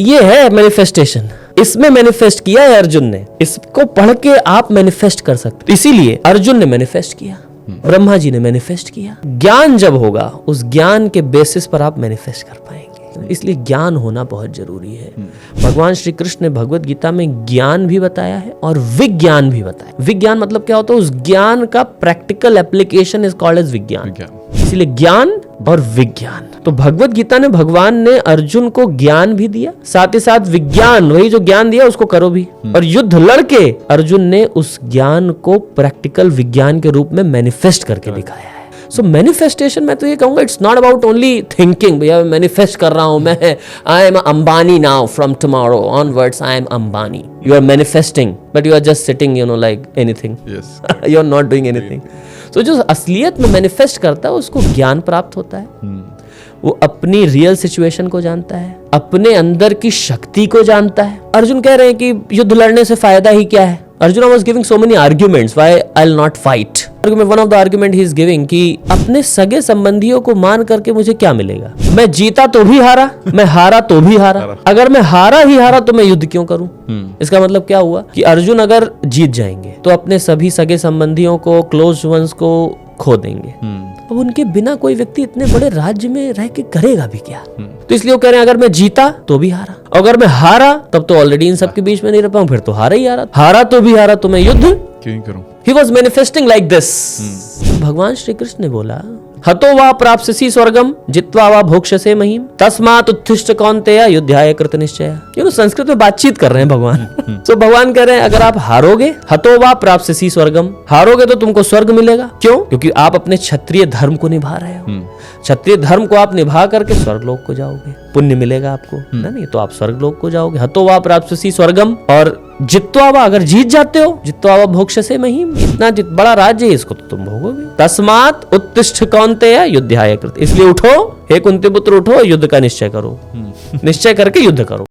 ये है मैनिफेस्टेशन, इसमें मैनिफेस्ट किया है अर्जुन ने। इसको पढ़ के आप मैनिफेस्ट कर सकते। इसीलिए अर्जुन ने मैनिफेस्ट किया, ब्रह्मा जी ने मैनिफेस्ट किया। ज्ञान जब होगा उस ज्ञान के बेसिस पर आप मैनिफेस्ट कर पाएंगे। इसलिए ज्ञान होना बहुत जरूरी है। भगवान श्री कृष्ण ने भगवत गीता में ज्ञान भी बताया है और विज्ञान भी बताया। विज्ञान मतलब क्या होता है? उस ज्ञान का practical application is called as विज्ञान। इसलिए ज्ञान और विज्ञान। तो भगवत गीता ने भगवान ने अर्जुन को ज्ञान भी दिया, साथ ही साथ विज्ञान, वही जो ज्ञान दिया उसको करो भी। और युद्ध लड़के अर्जुन ने उस ज्ञान को प्रैक्टिकल विज्ञान के रूप में मैनिफेस्ट करके दिखाया है। सो मैनिफेस्टेशन मैं तो ये कहूंगा, it's not about only thinking, भैया मैनिफेस्ट कर रहा हूं मैं, I am Ambani now, from tomorrow onwards I am Ambani. You are manifesting but you are just sitting, you know, like anything, you are not doing anything. तो जो असलियत में manifest करता है उसको ज्ञान प्राप्त होता है। वो अपनी रियल सिचुएशन को जानता है, अपने अंदर की शक्ति को जानता है। अर्जुन कह रहे हैं कि युद्ध लड़ने से फायदा ही क्या है? Arjuna was giving so many arguments why I'll not fight. One of the argument he is giving कि अपने सगे संबंधियों को मान करके मुझे क्या मिलेगा? मैं जीता तो भी हारा, मैं हारा तो भी हारा। अगर मैं हारा ही हारा तो मैं युद्ध क्यों करूं? इसका मतलब क्या हुआ कि अर्जुन अगर जीत जाएंगे तो अपने सभी सगे संबंधियों को, क्लोज वंस को खो देंगे। अब उनके बिना कोई व्यक्ति इतने बड़े राज्य में रह के करेगा भी क्या? तो इसलिए वो कह रहे हैं अगर मैं जीता तो भी हारा, अगर मैं हारा तब तो ऑलरेडी इन सबके बीच में नहीं रह पाऊं, फिर तो हारा ही हारा, हारा तो भी हारा तो मैं युद्ध क्यों करूं? He was manifesting like this. भगवान श्री कृष्ण ने बोला हतो वा प्राप्स्यसि स्वर्गम जित्वा वा भोक्ष्यसे महीम तस्मात् उत्तिष्ठ कौन्तेय युद्धाय कृत निश्चय। ये संस्कृत में बातचीत कर रहे हैं भगवान। तो भगवान कह रहे हैं अगर आप हारोगे, हतो वा प्राप्स्यसि स्वर्गम, हारोगे तो तुमको स्वर्ग मिलेगा। क्यों? क्योंकि आप अपने क्षत्रिय धर्म को निभा रहे हो। क्षत्रिय धर्म को आप निभा करके स्वर्ग लोक को जाओगे, पुण्य मिलेगा आपको, नहीं तो आप स्वर्ग लोक को जाओगे। हतो वा प्राप्स्यसि स्वर्गम, और जित्वा वा, अगर जीत जाते हो, जित्वा वा भोक्ष्यसे महीम, इतना बड़ा राज्य है इसको तो तुम भोगोगे। तस्मात् उत्तिष्ठ कौन्तेय युद्धाय कृत, इसलिए उठो हे कुंती पुत्र, उठो युद्ध का निश्चय करो, निश्चय करके युद्ध करो।